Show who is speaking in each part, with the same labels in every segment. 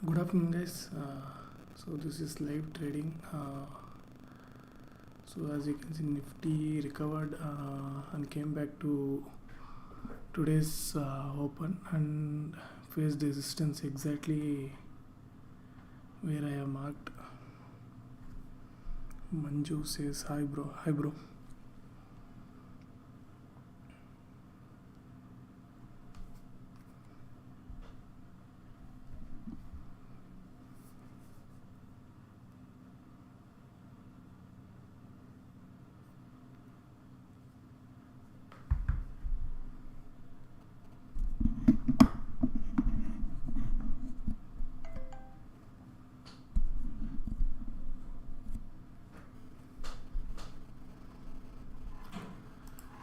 Speaker 1: Good afternoon, guys. So this is live trading. So as you can see, Nifty recovered and came back to today's open and faced resistance exactly where I have marked. Manju says hi, bro. Hi, bro.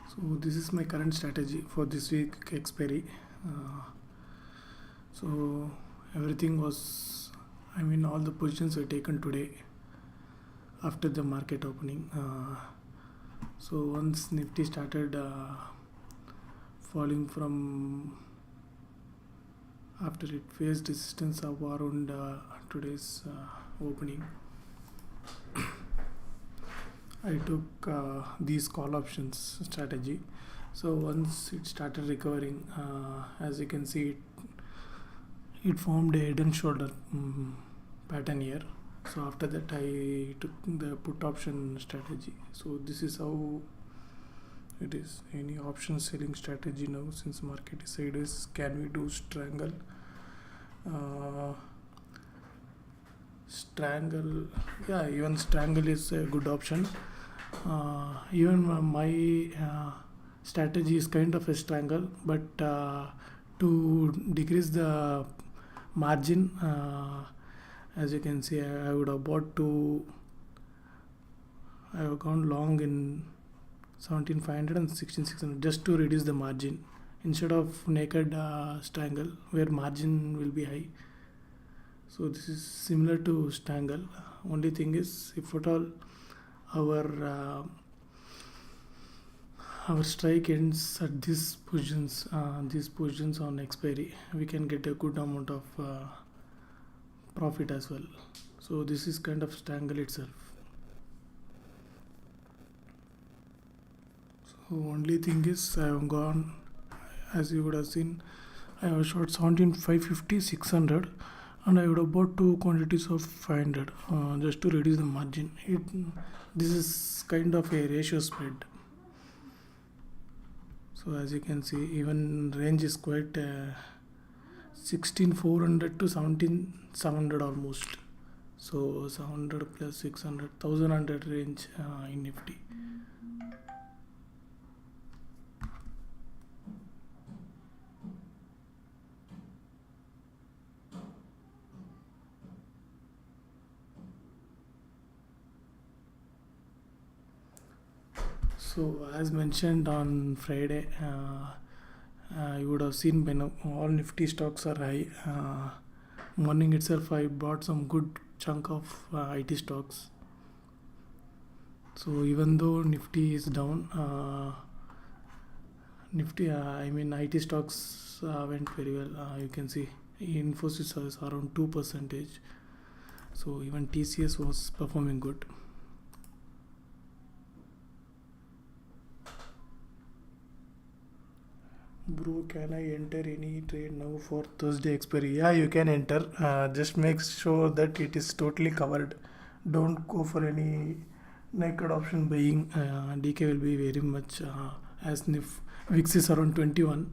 Speaker 1: So this is my current strategy for this week expiry. So everything was, all the positions were taken today after the market opening. So once Nifty started falling from after it faced resistance of around today's opening, I took these call options strategy. So once it started recovering, as you can see, it formed a head and shoulder pattern here. So after that I took the put option strategy. So this is how it is. Any option selling strategy now, since market is sideways, can we do strangle? Yeah, even strangle is a good option. Even my strategy is kind of a strangle, but to decrease the margin, as you can see, I would have I have gone long in 17,500 and 16,600 just to reduce the margin instead of naked strangle where margin will be high. So this is similar to strangle. Only thing is, if at all our strike ends at these positions on expiry, we can get a good amount of profit as well. So this is kind of strangle itself. So only thing is, I have gone, as you would have seen, I have short 17,550, 600, and I would have bought two quantities of 500 just to reduce the margin. This is kind of a ratio spread. So as you can see, even range is quite 16,400 to 17,700 almost. So 700 plus 600, 1,100 range in Nifty. So as mentioned on Friday, you would have seen by now all Nifty stocks are high. Morning itself I bought some good chunk of IT stocks. So even though Nifty is down, IT stocks went very well. You can see Infosys is around 2%. So even TCS was performing good. Bro, can I enter any trade now for Thursday expiry? Yeah, you can enter. Just make sure that it is totally covered. Don't go for any naked option buying. DK will be very much as VIX is around 21.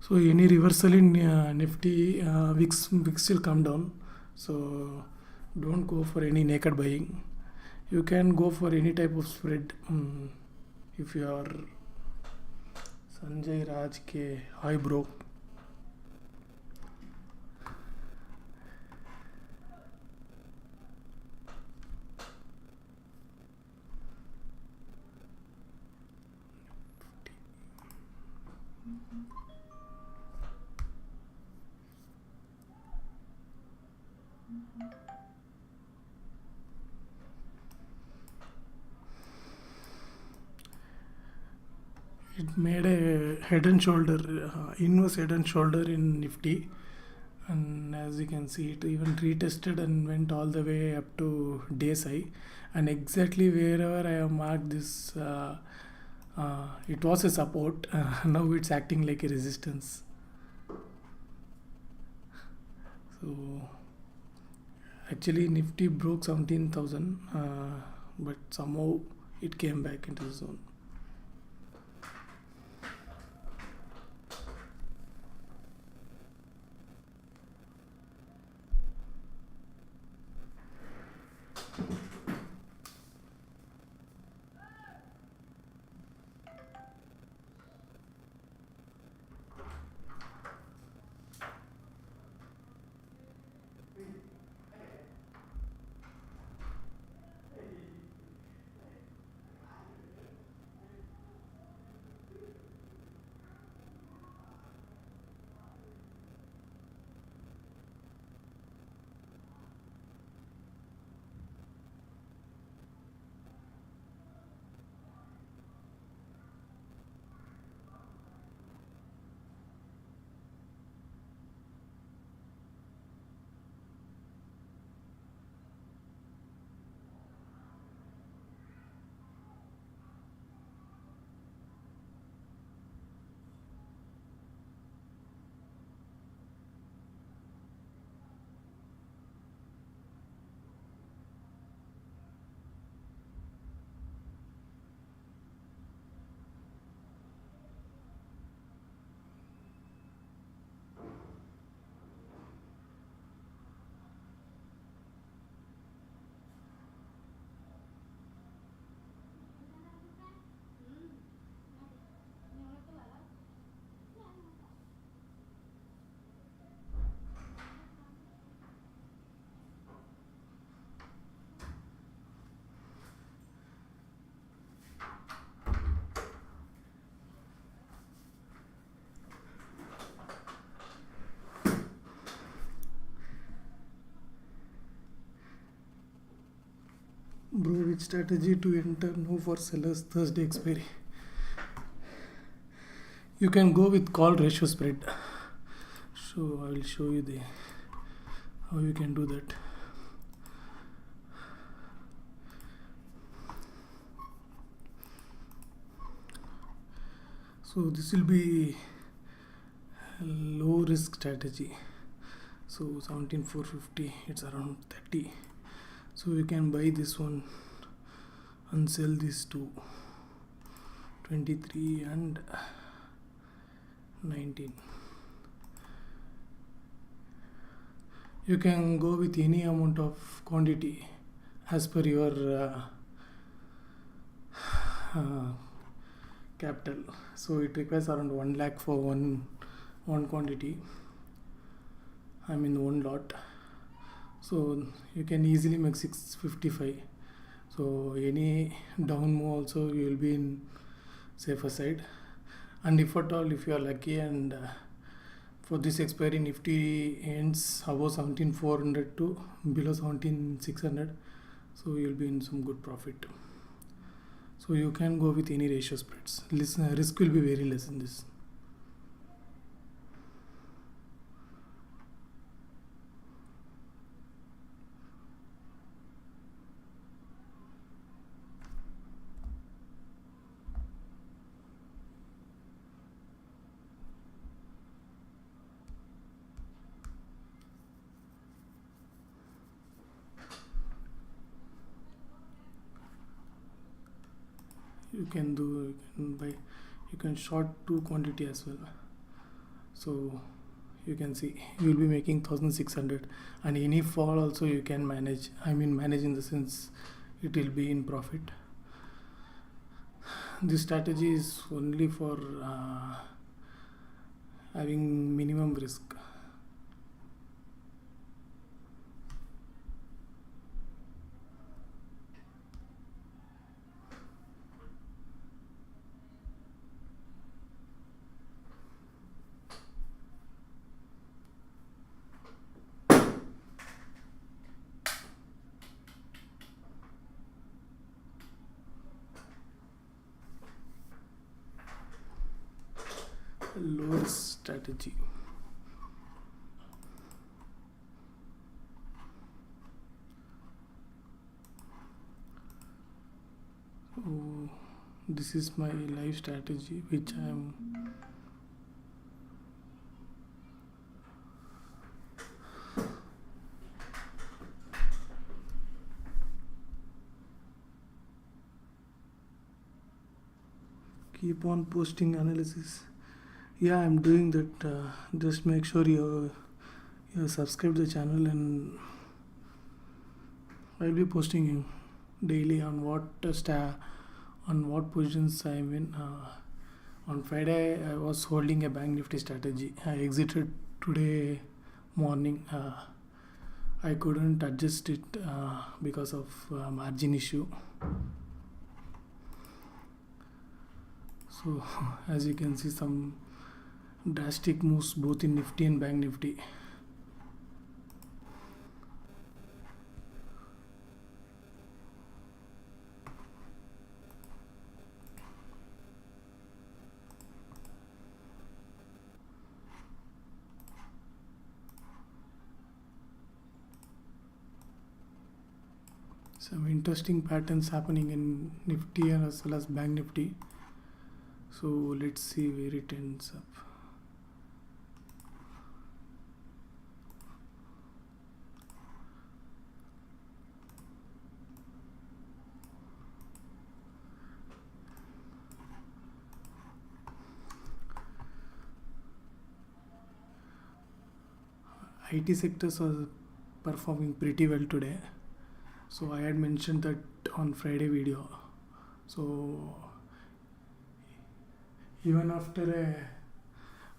Speaker 1: So any reversal in Nifty, VIX will come down. So don't go for any naked buying. You can go for any type of spread if you are Sanjay Raj ke hi bro. It made a head and shoulder, inverse head and shoulder in Nifty, and as you can see, it even retested and went all the way up to day's high, and exactly wherever I have marked this, it was a support. Now it's acting like a resistance. So actually Nifty broke 17,000, but somehow it came back into the zone. Bro, which strategy to enter now for sellers Thursday expiry? You can go with call ratio spread. So I will show you how you can do that. So this will be a low risk strategy. So 17,450, it's around 30. So you can buy this one and sell these two, 23 and 19. You can go with any amount of quantity as per your capital. So it requires around 1 lakh for one quantity, I mean one lot. So you can easily make 655. So any down move also you will be in safer side. And if at all, if you are lucky and for this expiry Nifty ends above 17,400 to below 17,600, so you will be in some good profit. So you can go with any ratio spreads. Risk will be very less in this. You can buy, you can short two quantity as well. So you can see you will be making 1,600, and any fall also you can manage. I mean manage in the sense it will be in profit. This strategy is only for having minimum risk. Low strategy. this is my live strategy which I am keep on posting analysis. Yeah, I'm doing that. Just make sure you subscribe the channel, and I'll be posting you daily on on what positions I'm in. On Friday, I was holding a bank nifty strategy. I exited today morning. I couldn't adjust it because of margin issue. So as you can see, some drastic moves both in Nifty and Bank Nifty. Some interesting patterns happening in Nifty and as well as Bank Nifty. So let's see where it ends up. IT sectors are performing pretty well today. So I had mentioned that on Friday video. So even after a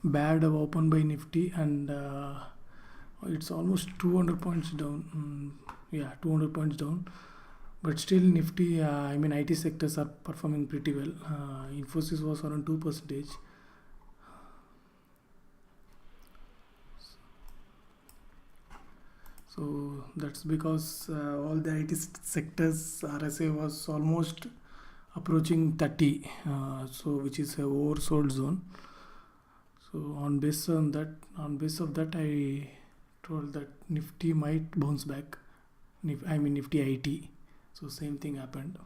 Speaker 1: bad open by Nifty, and it's almost 200 points down. 200 points down. But still Nifty, IT sectors are performing pretty well. Infosys was around 2%. So that's because all the IT sectors RSA was almost approaching 30, which is a oversold zone. So on base of that, I told that Nifty might bounce back. Nifty IT. So same thing happened.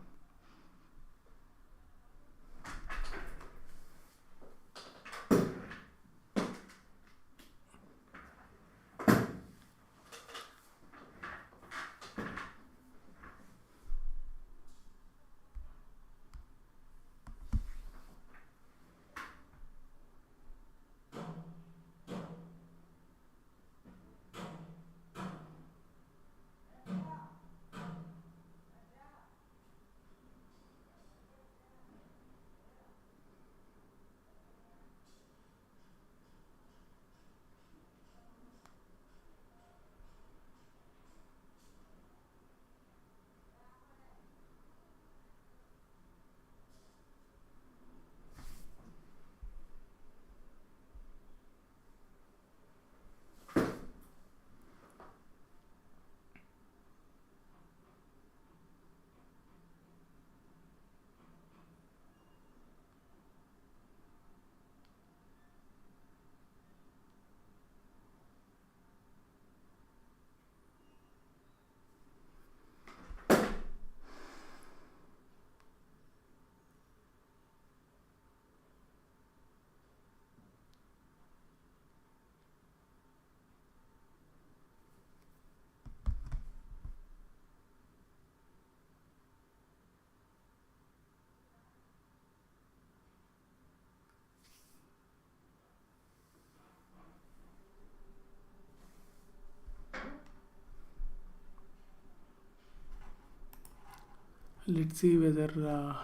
Speaker 1: Let's see whether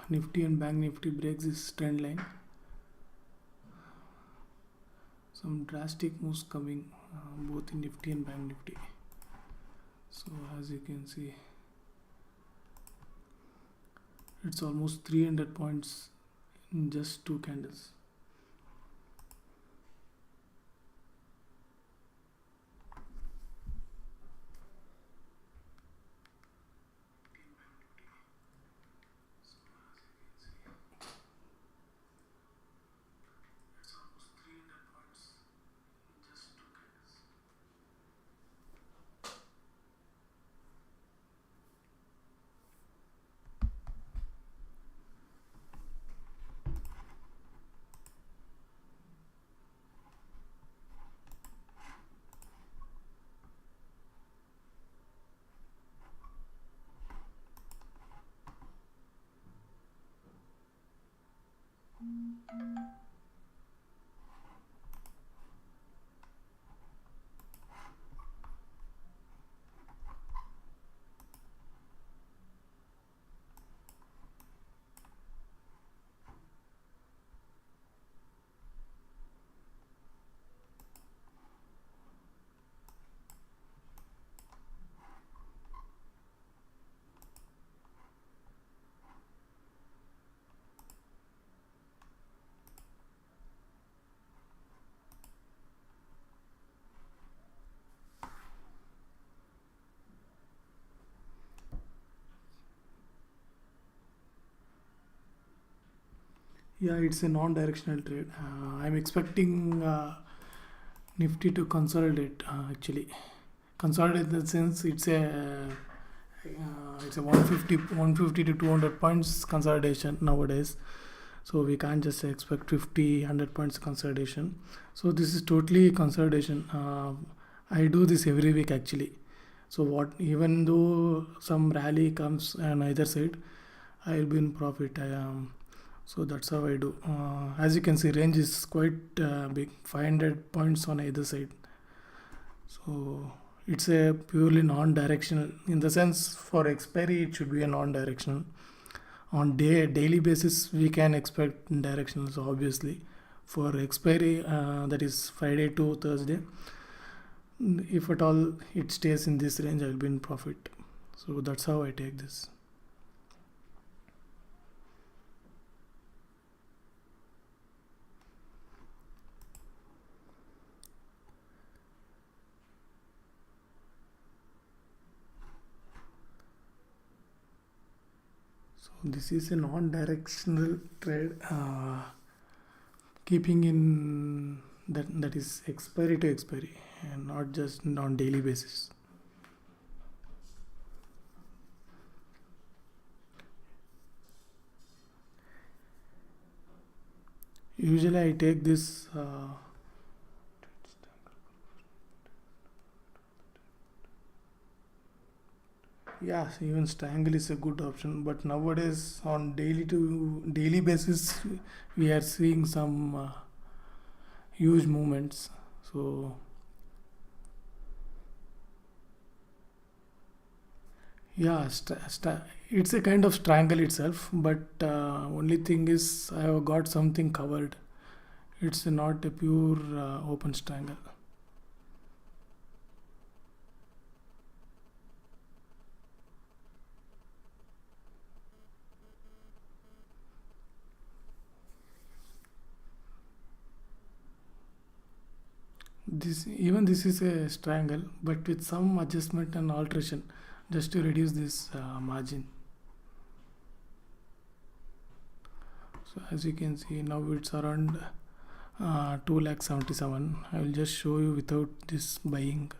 Speaker 1: Nifty and Bank Nifty breaks this trend line. Some drastic moves coming both in Nifty and Bank Nifty. So as you can see, it's almost 300 points in just 2 candles. Yeah, it's a non-directional trade. I'm expecting Nifty to consolidate. Actually, consolidate in the sense it's a 150 to 200 points consolidation nowadays. So we can't just expect 50, 100 points consolidation. So this is totally consolidation. I do this every week actually. So what, even though some rally comes on either side, I will be in profit. So that's how I do. As you can see, range is quite big, 500 points on either side. So it's a purely non-directional. In the sense, for expiry, it should be a non-directional. On daily basis, we can expect directionals obviously. For expiry, that is Friday to Thursday, if at all it stays in this range, I will be in profit. So that's how I take this. So this is a non-directional trade, keeping in that is expiry to expiry and not just on daily basis. Usually I take this yeah, even strangle is a good option, but nowadays on daily basis we are seeing some huge movements. So yeah, it's a kind of strangle itself, but only thing is I have got something covered. It's not a pure open strangle. This is a strangle, but with some adjustment and alteration, just to reduce this margin. So as you can see now, it's around 2,77,000. I will just show you without this buying.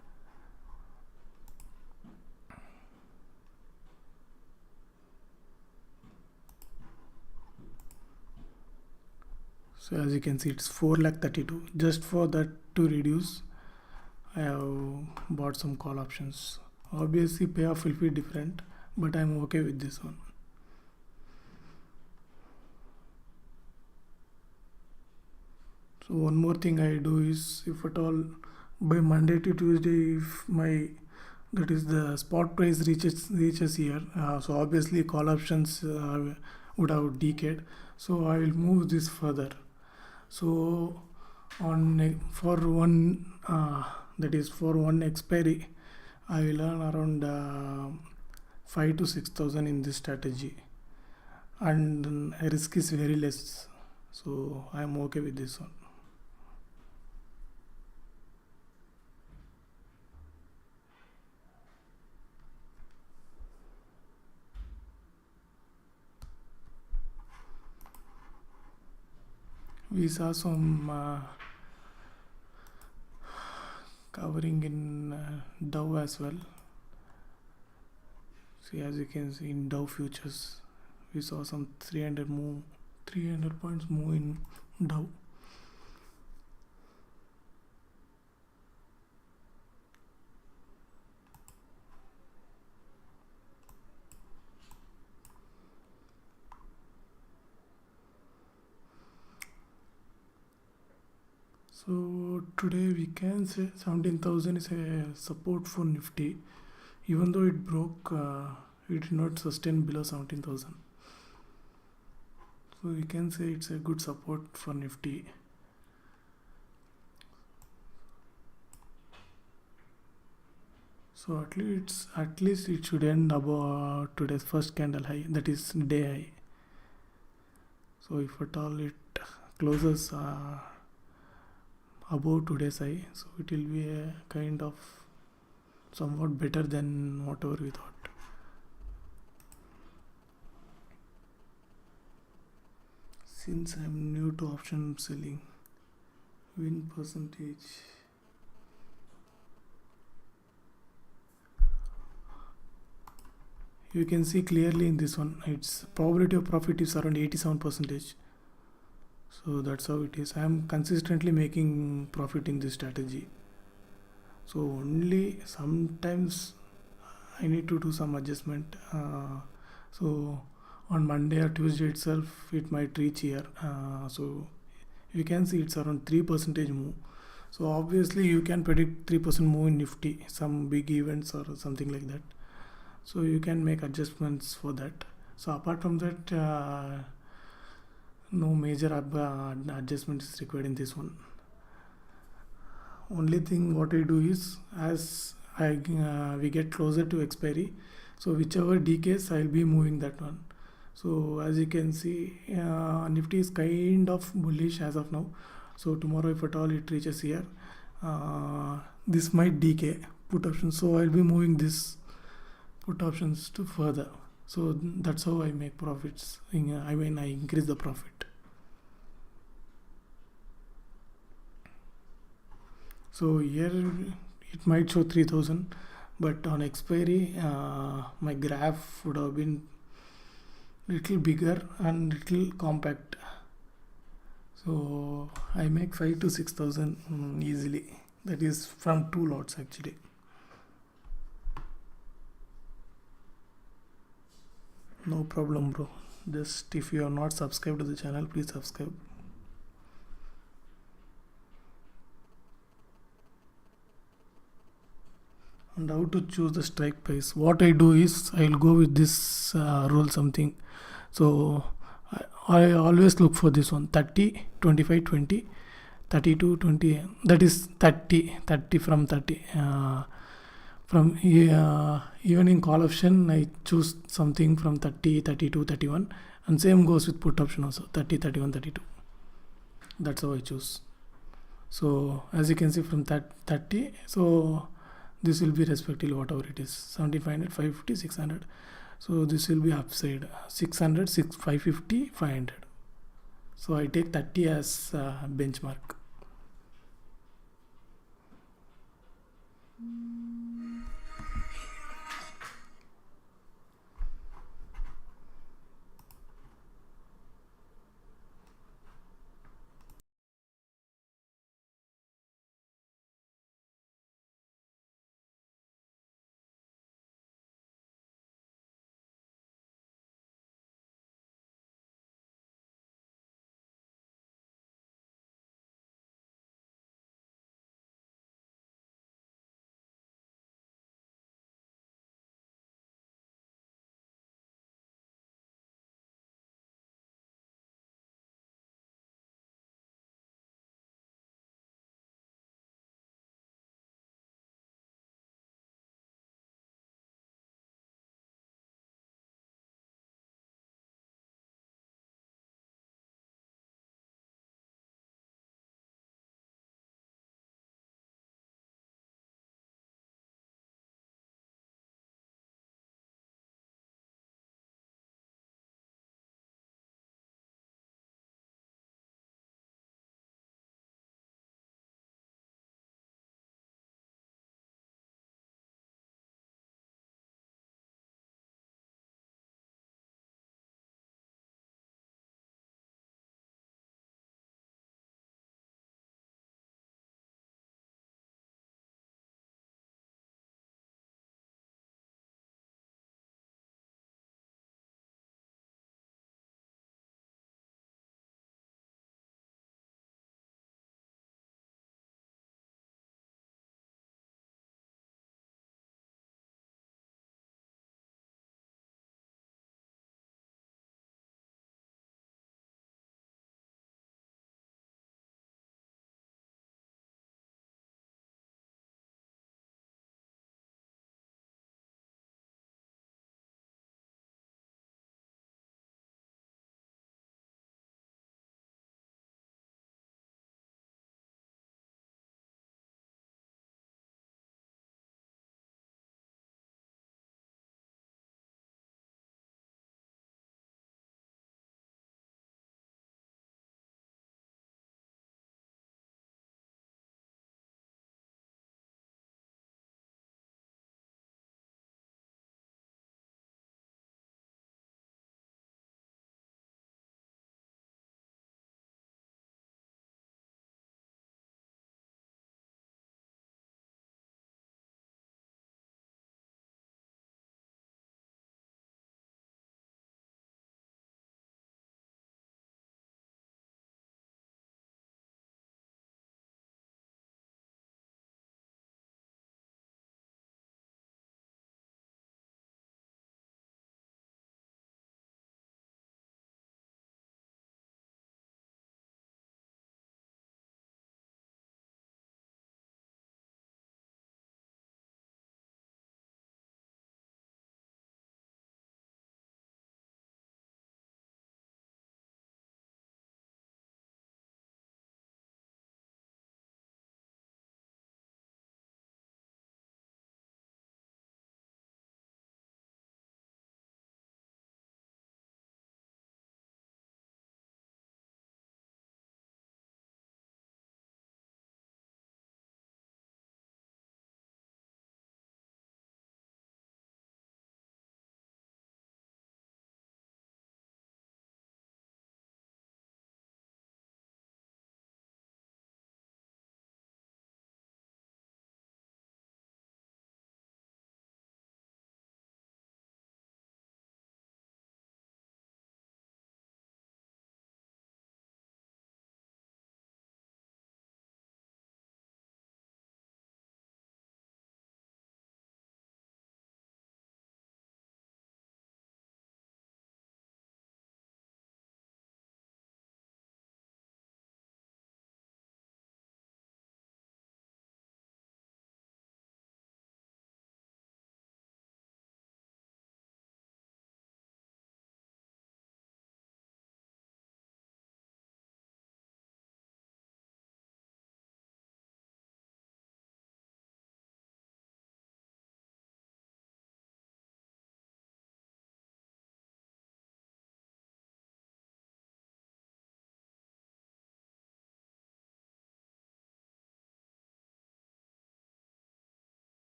Speaker 1: So as you can see, it's 4,32,000. Just for that to reduce, I have bought some call options. Obviously payoff will be different, but I'm okay with this one. So one more thing I do is, if at all by Monday to Tuesday, if my that is the spot price reaches here, so obviously call options would have decayed. So I will move this further. So for one that is for one expiry, I will earn around 5 to 6,000 in this strategy, and risk is very less. So I am okay with this one. We saw some covering in Dow as well. See, as you can see in Dow futures, we saw some 300 points move in Dow. So today we can say 17,000 is a support for Nifty. Even though it broke, it did not sustain below 17,000. So we can say it's a good support for Nifty. So at least it should end above today's first candle high, that is day high. So if at all it closes above today's high, so it will be a kind of somewhat better than whatever we thought. Since I'm new to option selling, win percentage. You can see clearly in this one, its probability of profit is around 87%. So that's how it is. I am consistently making profit in this strategy. So only sometimes I need to do some adjustment. So on Monday or Tuesday itself, it might reach here. So you can see it's around 3% move. So obviously you can predict 3% move in Nifty, some big events or something like that. So you can make adjustments for that. So apart from that, no major adjustment is required in this one. Only thing what I do is, as we get closer to expiry, so whichever decays I'll be moving that one. So as you can see, Nifty is kind of bullish as of now. So tomorrow if at all it reaches here, this might decay put option, so I'll be moving this put options to further. So that's how I make profits. I increase the profit. So here it might show 3000, but on expiry my graph would have been little bigger and little compact. So I make 5 to 6,000 easily. That is from 2 lots actually. No problem, bro. Just if you are not subscribed to the channel, please subscribe. And how to choose the strike price? What I do is I'll go with this rule something. So I always look for this one: 30, 25, 20, 32, 20. That is 30 from 30. From even in call option, I choose something from 30, 32, 31, and same goes with put option also: 30, 31, 32. That's how I choose. So as you can see from that 30, so this will be respectively whatever it is: 7500, 550, 600. So this will be upside 600, 550, 500. So I take 30 as benchmark.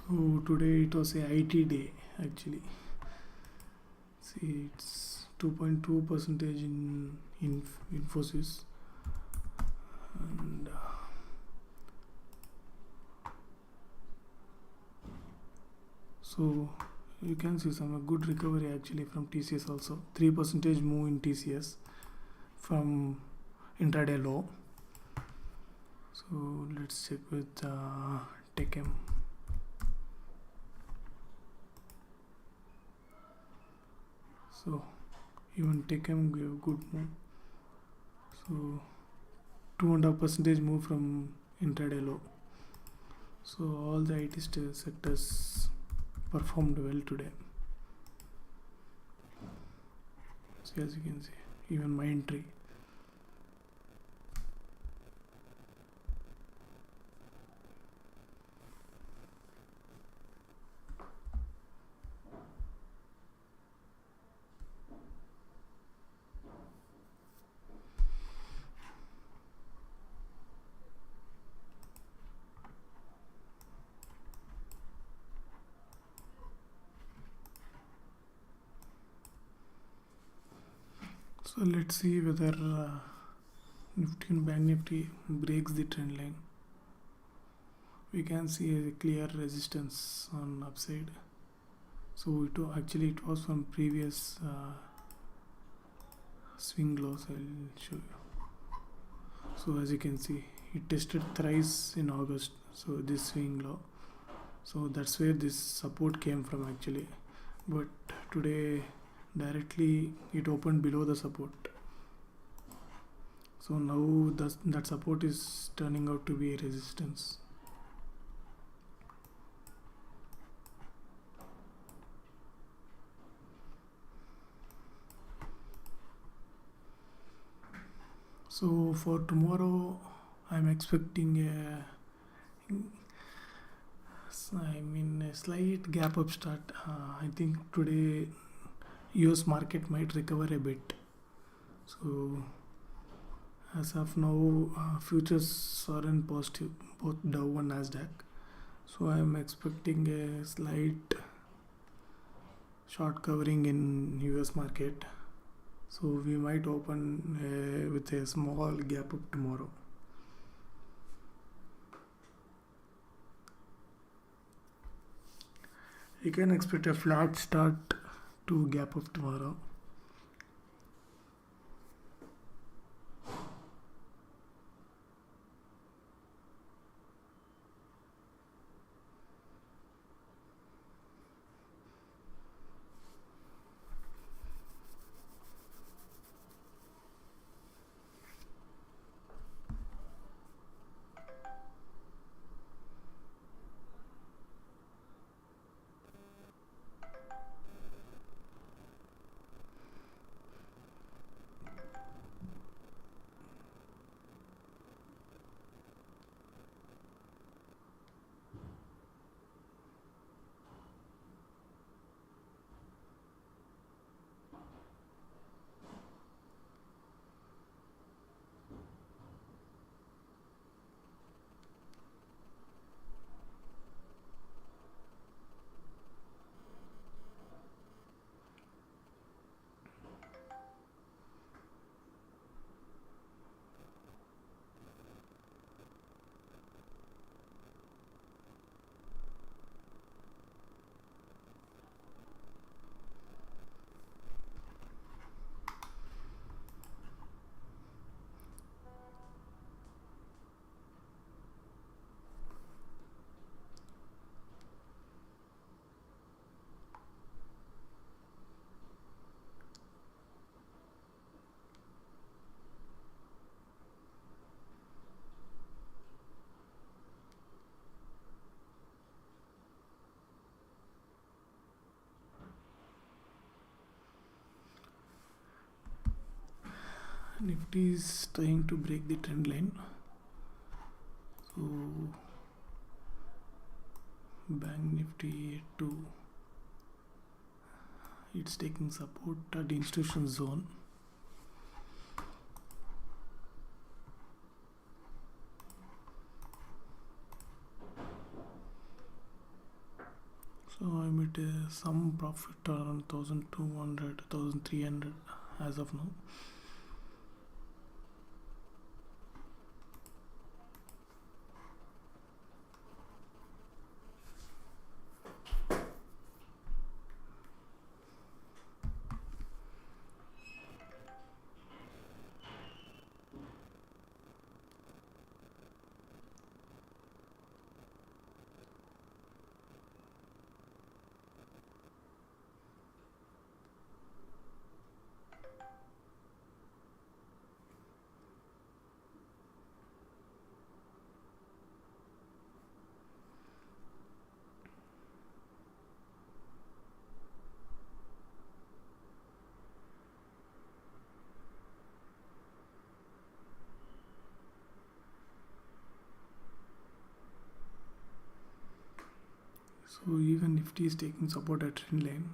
Speaker 1: So today it was a IT day actually. See, it's 2.2 percentage in Infosys, and so you can see some good recovery actually from TCS also. 3 percentage move in TCS from intraday low. So let's check with TechM. So even TechM gave good move. So 2.5 percentage move from intraday low. So all the IT sectors performed well today. So as you can see, even Mindtree. So let's see whether Nifty and Bank Nifty breaks the trend line. We can see a clear resistance on upside. So it was from previous swing lows. I'll show you. So as you can see, it tested thrice in August. So this swing low. So that's where this support came from actually. But today directly it opened below the support. So now that support is turning out to be a resistance. So for tomorrow, I'm expecting a slight gap up start. I think today US market might recover a bit. So as of now, futures are in positive, both Dow and Nasdaq. So I'm expecting a slight short covering in US market. So we might open with a small gap up tomorrow. You can expect a flat start to gap up tomorrow. Nifty is trying to break the trend line. So Bank Nifty too, it's taking support at the institution zone. it is some profit around 1200, 1300 as of now. So even Nifty is taking support at trend line.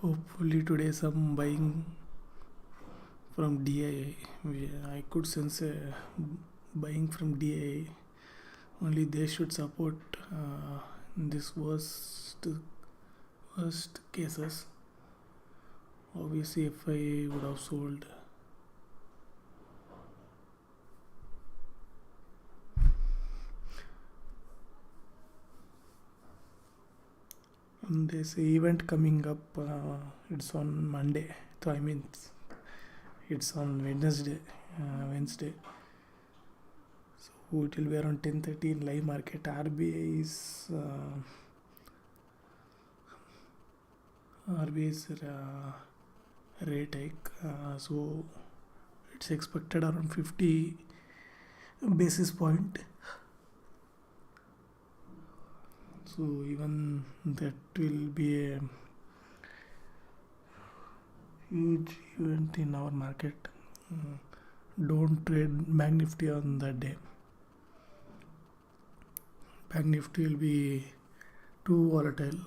Speaker 1: Hopefully today some buying from DI. I could sense a buying from DI. Only they should support in this worst cases. Obviously, if I would have sold. And there's an event coming up. It's on Monday. So I mean, it's on Wednesday. So it will be around 10:30 in live market. RBI's rate hike. So it's expected around 50 basis point. So even that will be a huge event in our market. Don't trade Bank Nifty on that day. Bank Nifty will be too volatile.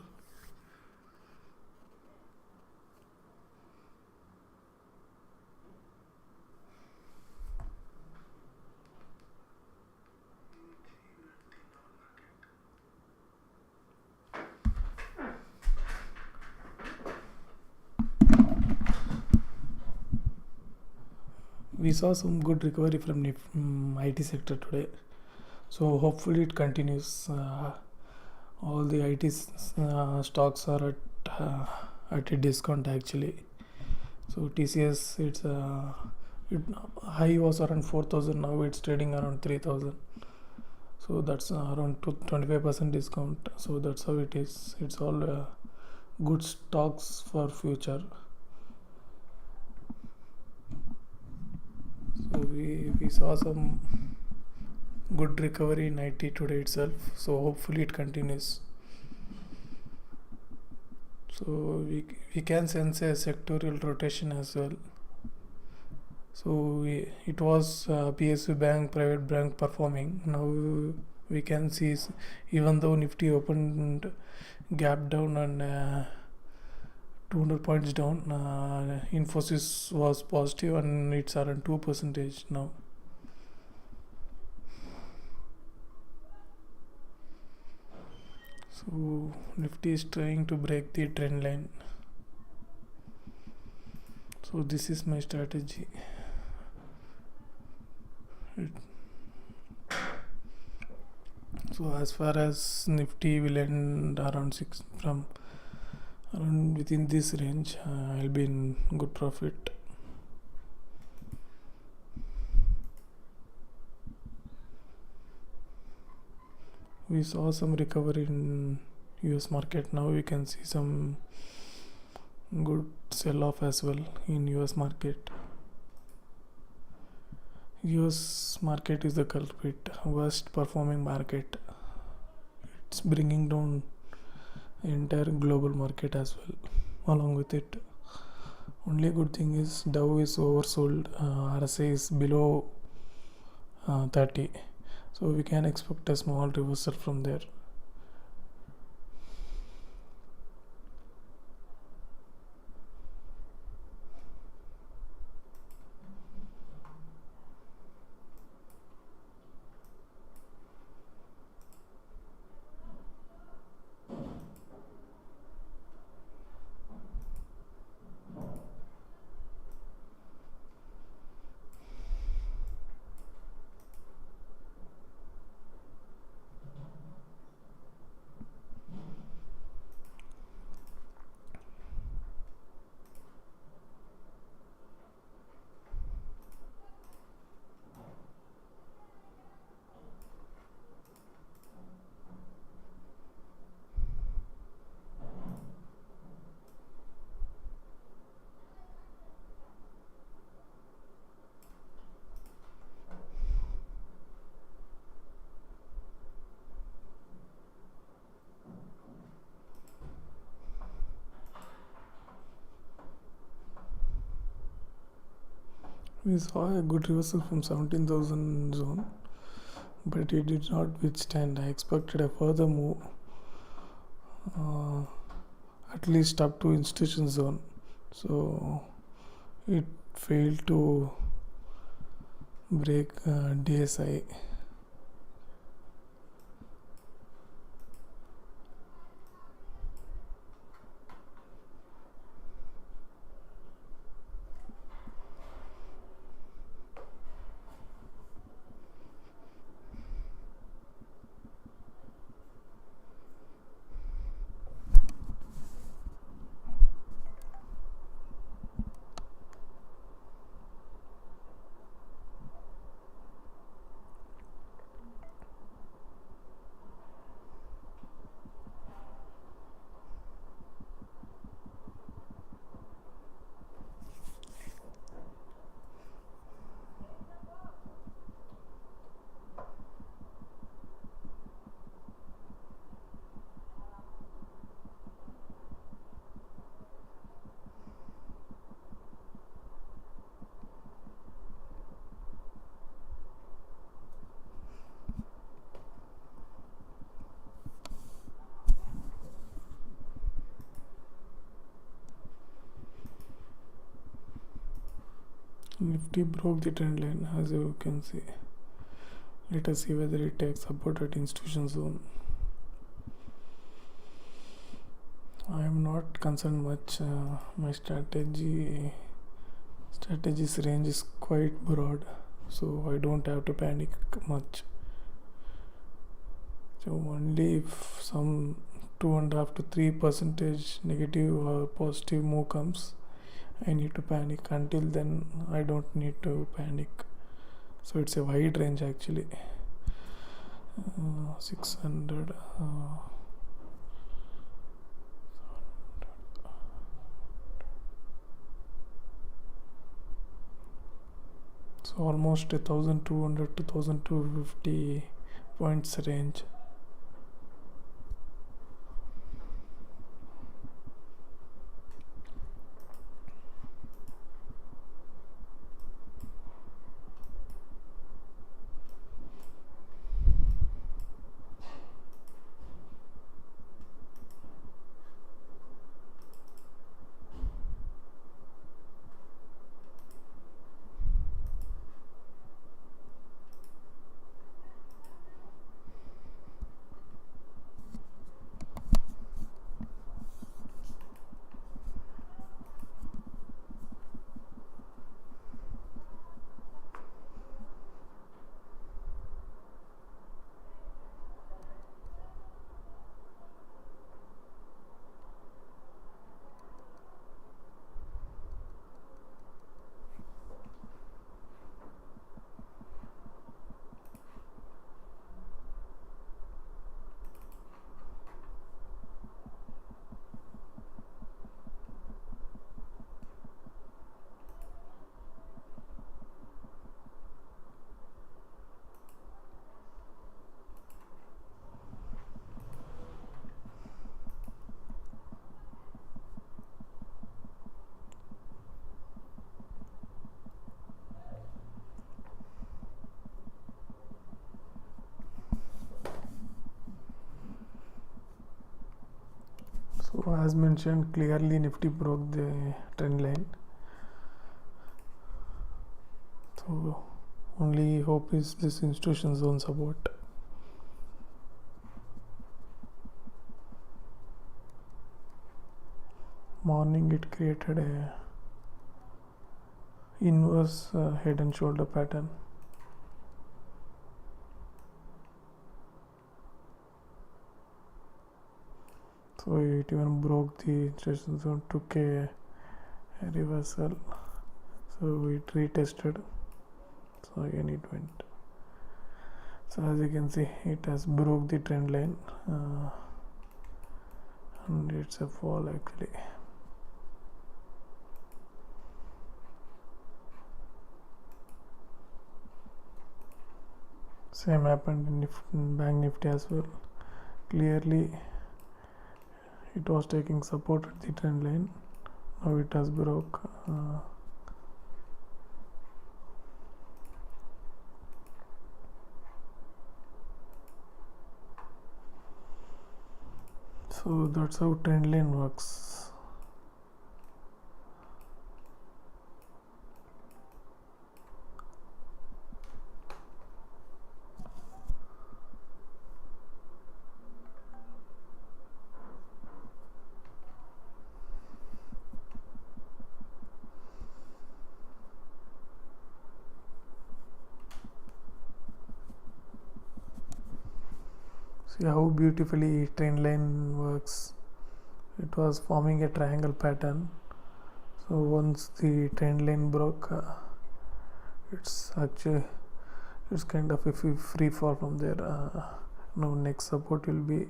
Speaker 1: We saw some good recovery from IT sector today, so hopefully it continues. All the IT stocks are at a discount actually. So TCS, its high was around 4,000. Now it's trading around 3,000. So that's around 25% discount. So that's how it is. It's all good stocks for future. So we saw some good recovery in IT today itself. So hopefully it continues. So we can sense a sectorial rotation as well. So it was PSU bank, private bank performing. Now we can see, even though Nifty opened gap down and 200 points down, Infosys was positive and it's around 2% now. So Nifty is trying to break the trend line. So this is my strategy. So as far as Nifty will end around around within this range, I'll be in good profit. We saw some recovery in US market. Now we can see some good sell-off as well in US market. US market is the culprit, worst performing market. It's bringing down the entire global market as well. Along with it, only good thing is Dow is oversold, RSI is below 30. So we can expect a small reversal from there. We saw a good reversal from 17,000 zone, but it did not withstand. I expected a further move, at least up to institution zone. So it failed to break DSI. Nifty broke the trend line, as you can see. Let us see whether it takes support at institution zone. I am not concerned much. My strategy's range is quite broad, so I don't have to panic much. So only if some 2.5 to 3% negative or positive move comes, I need to panic. Until then, I don't need to panic. So it's a wide range actually. 600. So almost 1200 to 1250 points range. So as mentioned, clearly Nifty broke the trend line. So only hope is this institution zone support. Morning it created a inverse head and shoulder pattern. So it even broke the institution zone, took a reversal. So it retested. So again it went. So as you can see, it has broke the trend line, and it's a fall actually. Same happened in Bank Nifty as well. Clearly it was taking support at the trend line. Now it has broke. So that's how trend line works. See how beautifully trend line works. It was forming a triangle pattern. So once the trend line broke, it's kind of a free fall from there. Now next support will be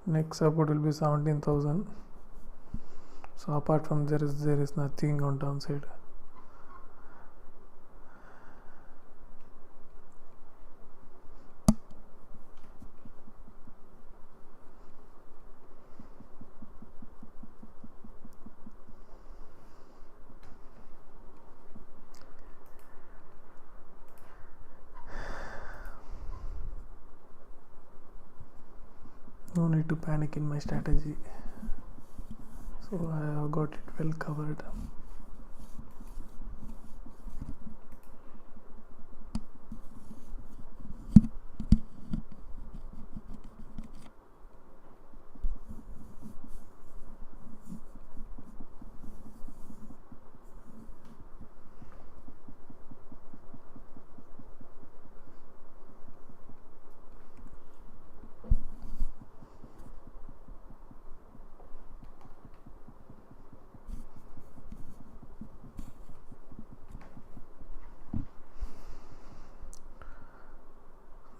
Speaker 1: next support will be 17,000. So apart from there is nothing on downside. No need to panic in my strategy. So I have got it well covered.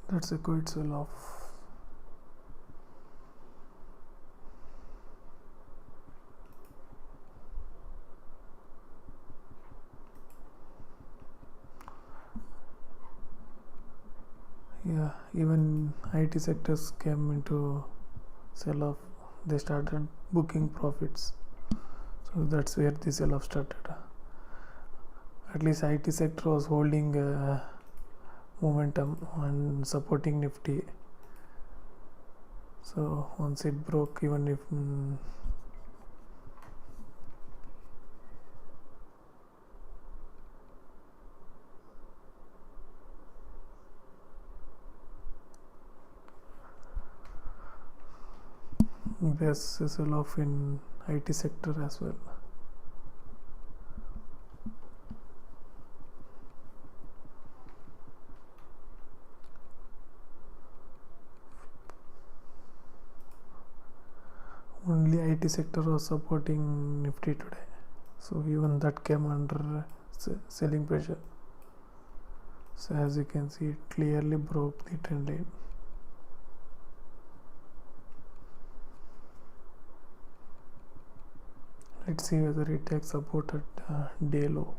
Speaker 1: That's a quite sell off. Yeah, even IT sectors came into sell off. They started booking profits. So that's where the sell off started. At least IT sector was holding momentum and supporting Nifty. So once it broke, even if there's a sell off in IT sector as well. Only IT sector was supporting Nifty today, so even that came under selling pressure. So as you can see, it clearly broke the trend line. Let's see whether it takes support at day low.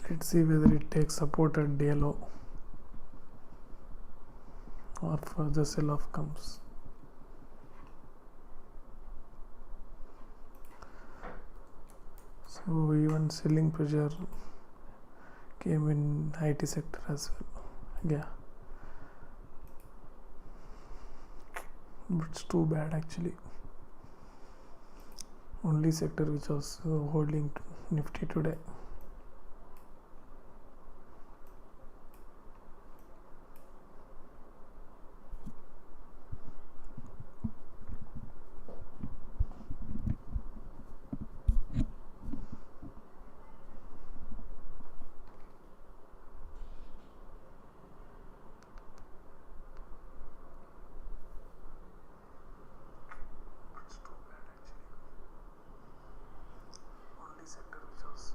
Speaker 1: Let's see whether it takes support at day low or further sell off comes. So even selling pressure came in IT sector as well. Yeah, but it's too bad actually. only sector which was holding Nifty today. It's too bad actually. Only sector which was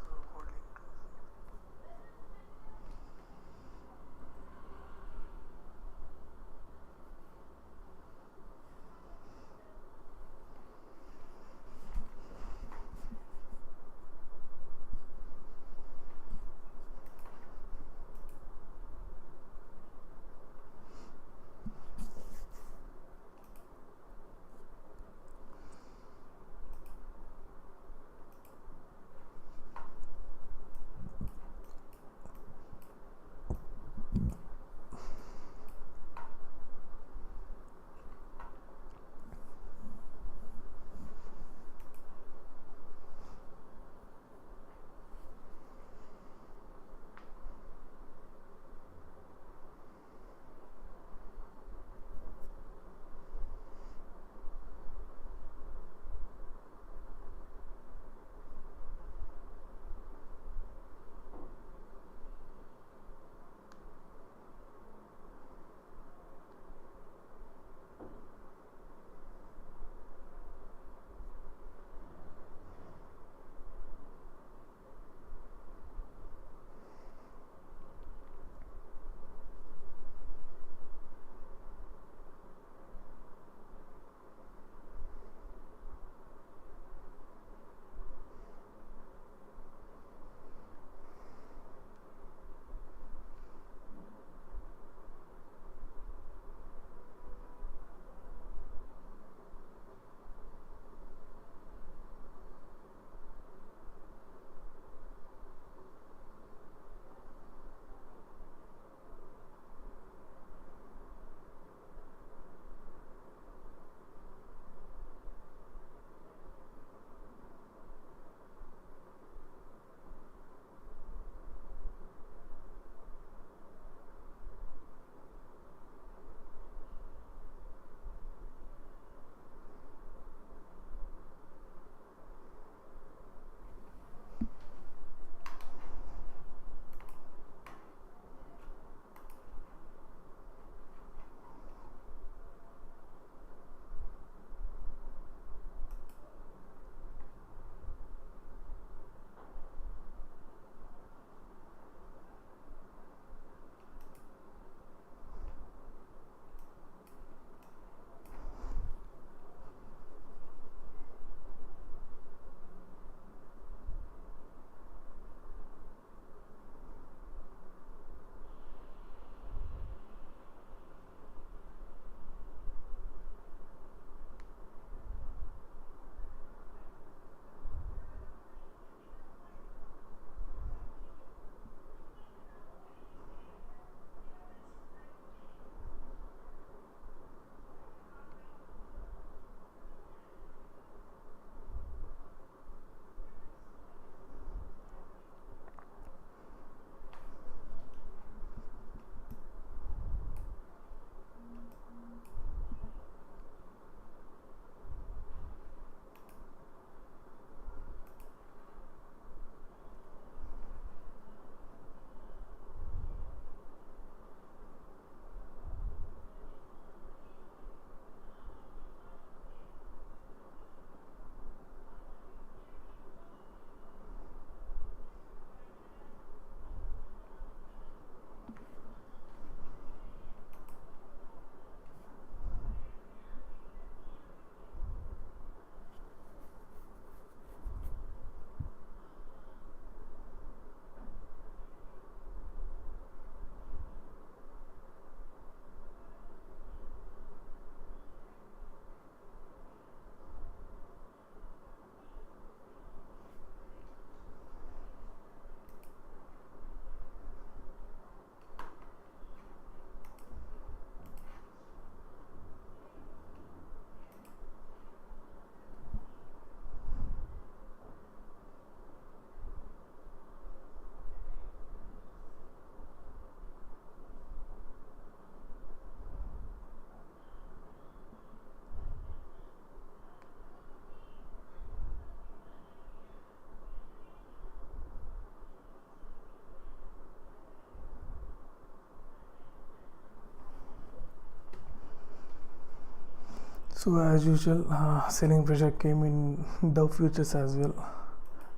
Speaker 1: So as usual, selling pressure came in Dow futures as well.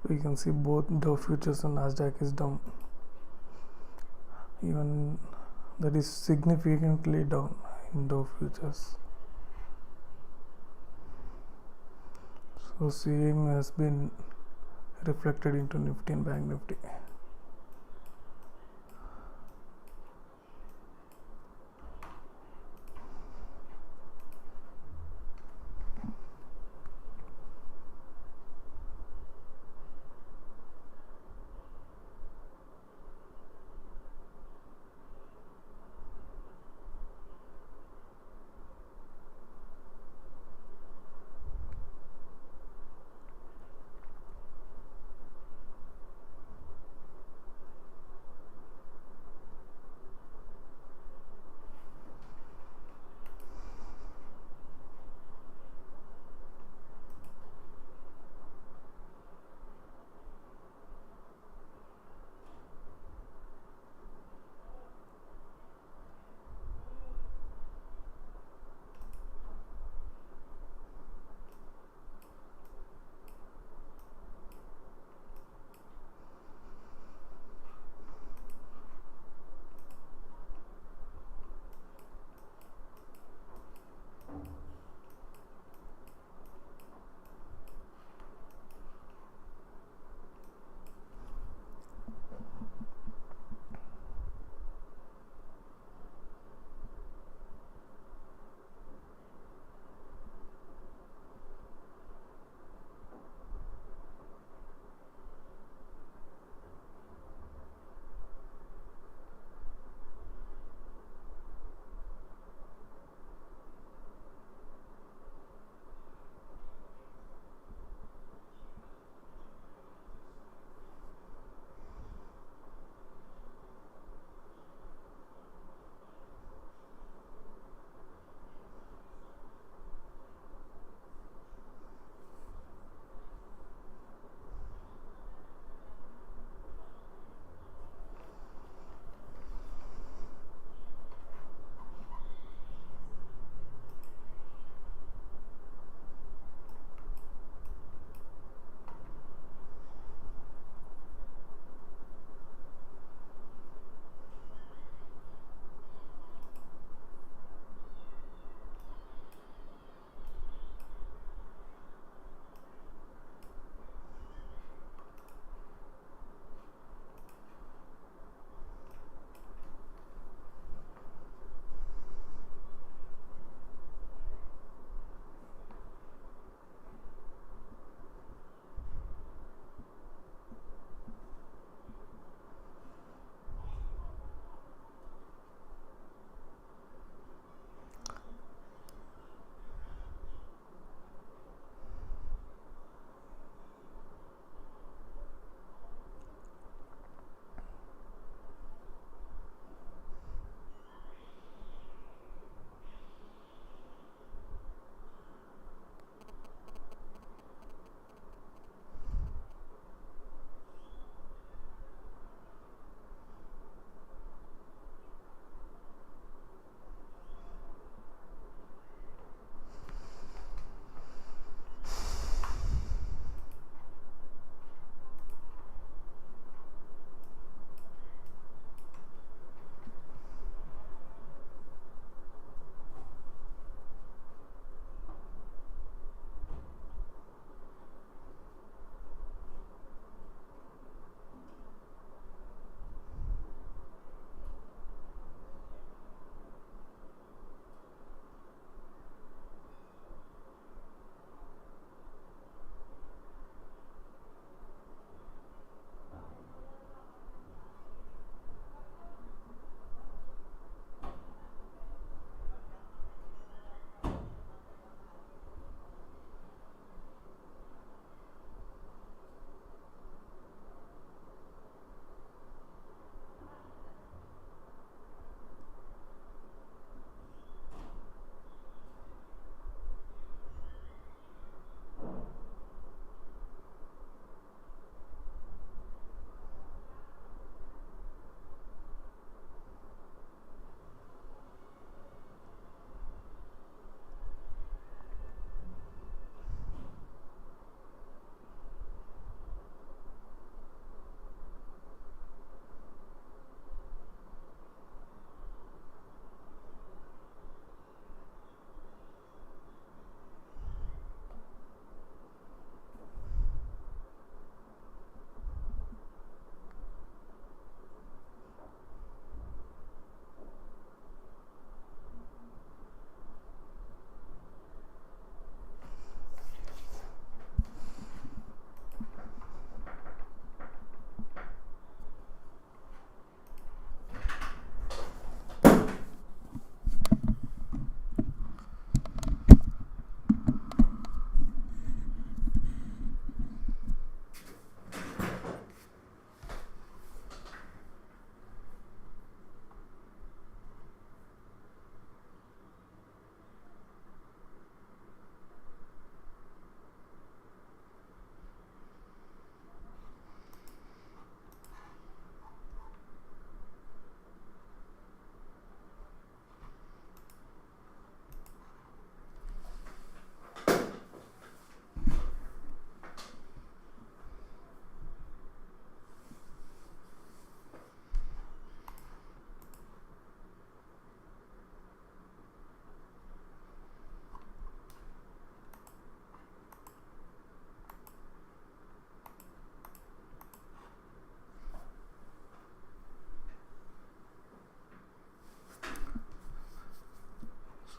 Speaker 1: We can see both Dow futures and Nasdaq is down. Even that is significantly down in Dow futures. So same has been reflected into Nifty and Bank Nifty.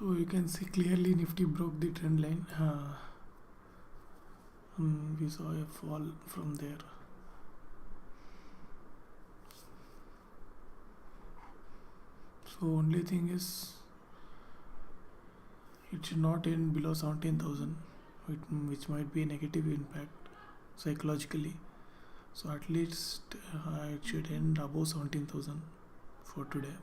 Speaker 1: So you can see clearly Nifty broke the trend line. We saw a fall from there. So only thing is it should not end below 17,000, which might be a negative impact psychologically. So at least it should end above 17,000 for today.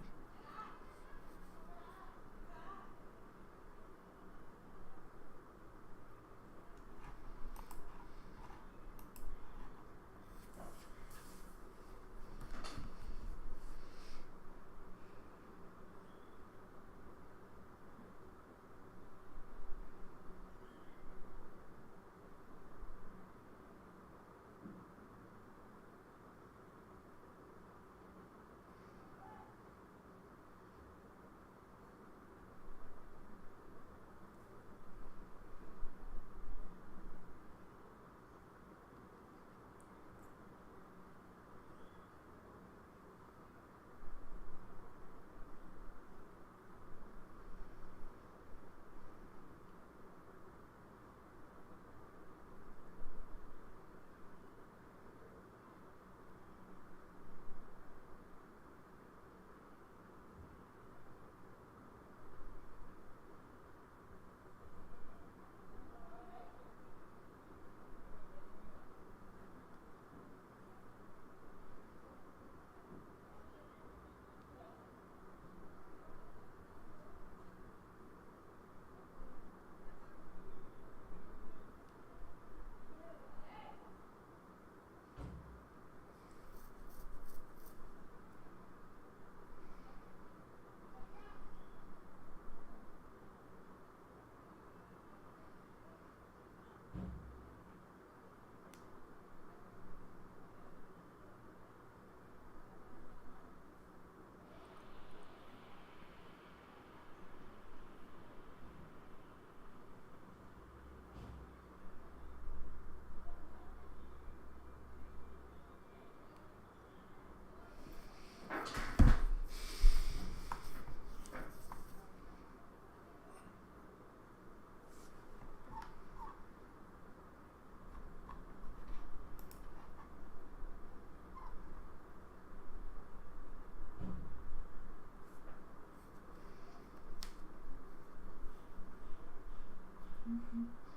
Speaker 2: Mm-hmm.